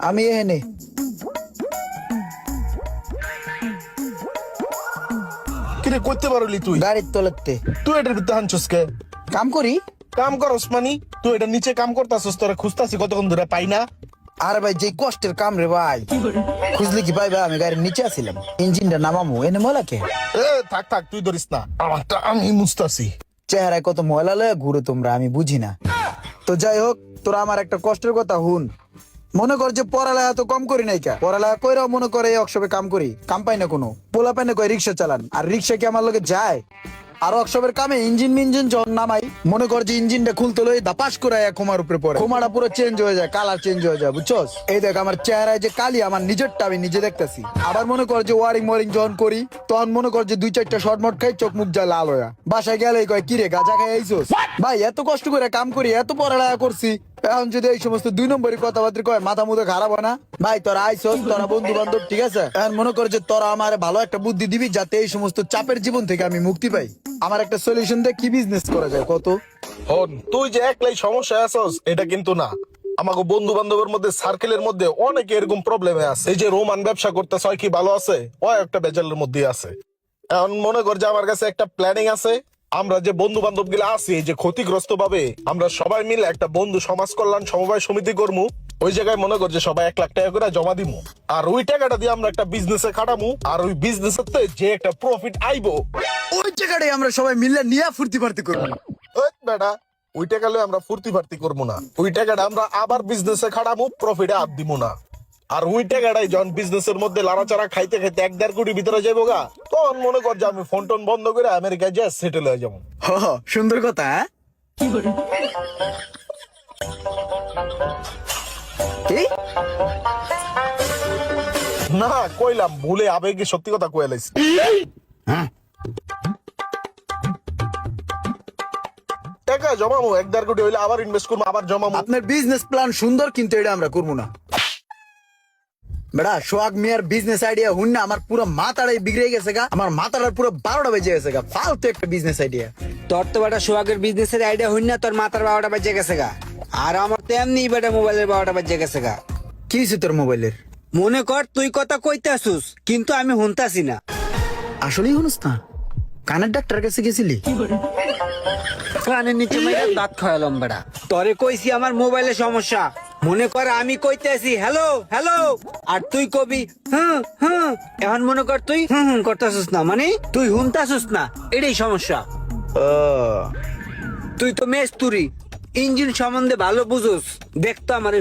আমি এখানে। কিরে করতে পারলি তুই? গাড়ির তলাতে তুই এটার ভিতরে হানছস কে? কাম করি। কাম করস মানি? তুই এটা নিচে কাম করতাছস, তোরা খুঁজতাছি কতক্ষণ ধরে পাই না। আরে ভাই যে কষ্টের কাম রে ভাই, খুঁজলে কি পাইবা? আমি গাড়ির নিচে আছিলাম, ইঞ্জিনটা নামামু এনে ময়লাকে। এ থাক থাক, তুই ধরিস না, আমারটা আমি মুছতাছি। চেহারায় কত ময়লা লয়ে ঘুরো তোমরা, আমি বুঝি না। তো যাই হোক, তোরা আমার একটা কষ্টের কথা হুন। মনে কর যে পড়ালেখা তো কম করি নাই কা, পড়ালেখা কইরাও মনে করে এই ওয়ার্কশপে কাম করি, কাম পাই না কোনো। পোলা পাই না কয় রিক্সা চালান, আর রিক্সা কি আমার লগে যায়? আর ওয়ার্কশপের কামে ইঞ্জিন যখন নামাই, মনে কর যে ইঞ্জিনটা খুলতে লই দাপাস করে খোমার উপরে পড়ে, খোমাটা পুরো চেঞ্জ হয়ে যায়, কালার চেঞ্জ হয়ে যায়, বুঝছস? এই দেখ আমার চেহারায় যে কালি, আমার নিজেরটা আমি নিজে দেখতেছি। আবার মনে কর যে ওয়ারিং যখন করি, তখন মনে কর যে 2-4টা শর্ট মট খাই, চোখ মুখ যায় লাল হয়ে। বাসায় গেলে কয় কিরে গাঁজা খাই আইছস? ভাই এত কষ্ট করে কাম করি, এত পড়ালেখা করছি, এখন যদি এই সমস্ত 2 নম্বরই কথাবার্তা কয়, মাথা মুথে খারাপ হয় না? ভাই তোরা আইছস, তোরা বন্ধু বান্ধব, ঠিক আছে? এখন মনে কর যে তোরা আমার ভালো একটা বুদ্ধি দিবি, যাতে এই সমস্ত চাপের জীবন থেকে আমি মুক্তি পাই। আমার একটা সলিউশন দে, কি বিজনেস করা যায় কত? হন, তুই যে একলাই সমস্যা আছস এটা কিন্তু না। আমাকে বন্ধু বান্ধবের মধ্যে, সার্কেলের মধ্যে অনেকে এরকম প্রবলেমে আছে। এই যে রোমান ব্যবসা করতেছ, হয় কি ভালো আছে? ও একটা বেজালের মধ্যে আছে। এখন মনে কর যে আমার কাছে একটা প্ল্যানিং আছে। আমরা যে বন্ধু বান্ধব গুলো আছি, এই যে ক্ষতিগ্রস্ত ভাবে আমরা সবাই মিলে একটা বন্ধু সমাজ কল্যাণ সমবায় সমিতি করমু। ওই জায়গায় মনে কর যে সবাই 1 লাখ টাকা করে জমা দিমু, আর ওই টাকাটা দিয়ে আমরা একটা বিজনেসে খাটামু, আর ওই বিজনেসের যে একটা প্রফিট আইবো, ওই জায়গাটাই আমরা সবাই মিলে নিয়ে ফুর্তি ফার্তি করবো। ওই বেটা, ওই টাকা লয়ে আমরা ফুর্তি ফার্তি করবো না। ওই টাকাটা আমরা আবার বিজনেসে খাটামু, প্রফিটে হাত দিব না। আর ওই টাকাটাই যখন বিজনেসের মধ্যে লাড়াচাড়া খাইতে খাইতে 1-1.5 কোটি ভিতরে যাবো গা, তখন মনে কর যে আমি ফোন টোন বন্ধ করে আমেরিকায় যা সেটেল হয়ে যাবো। সুন্দর কথা, হ্যাঁ? কি? না কইলাম, ভুলে আবেগে সত্যি কথা কয়ে লাইছি। টাকা জমামু 1-1.5 কোটি হইলে আবার ইনভেস্ট করবো, আবার জমামু। আপনার বিজনেস প্ল্যান সুন্দর, কিন্তু এটা আমরা করবো না। বেড়া সোহাগ মিয়ার বিজনেস আইডিয়া হুন না, আমার পুরো মাথাটাই বিগড়ে গেছে গা, আমার মাথাটার পুরো 12টা বেজে গেছে গা, ফালতু একটা বিজনেস আইডিয়া। তোর তো বেটা সোহাগের বিজনেসের আইডিয়া হইন না, তোর মাথার 12টা বাজে গেছে গা। আর আমার তো এমনি বেটা মোবাইলের 12টা বাজে গেছে গা। কি হয়েছে তোর মোবাইলের? মনে কর তুই কথা কইতে আসুস, কিন্তু আমি শুনতাছি না। আসলেই শুনুস না? কানের ডাক্তার কাছে গেছিলি? কানের নিচে মেরে দাঁত খাওয়ালাম বেটা। তরে কইছি আমার মোবাইলের সমস্যা, মনে কর আমি কইতে আসি হ্যালো হ্যালো, আর তুই কবি হুম হুম। এখন মনে কর তুই হুম হুম করতেছিস না, মানে তুই শুনতাছিস না, এটাই সমস্যা। তুই তো মেস্তুরি, ইঞ্জিন সম্বন্ধে ভালো বুঝোস, দেখতো আমার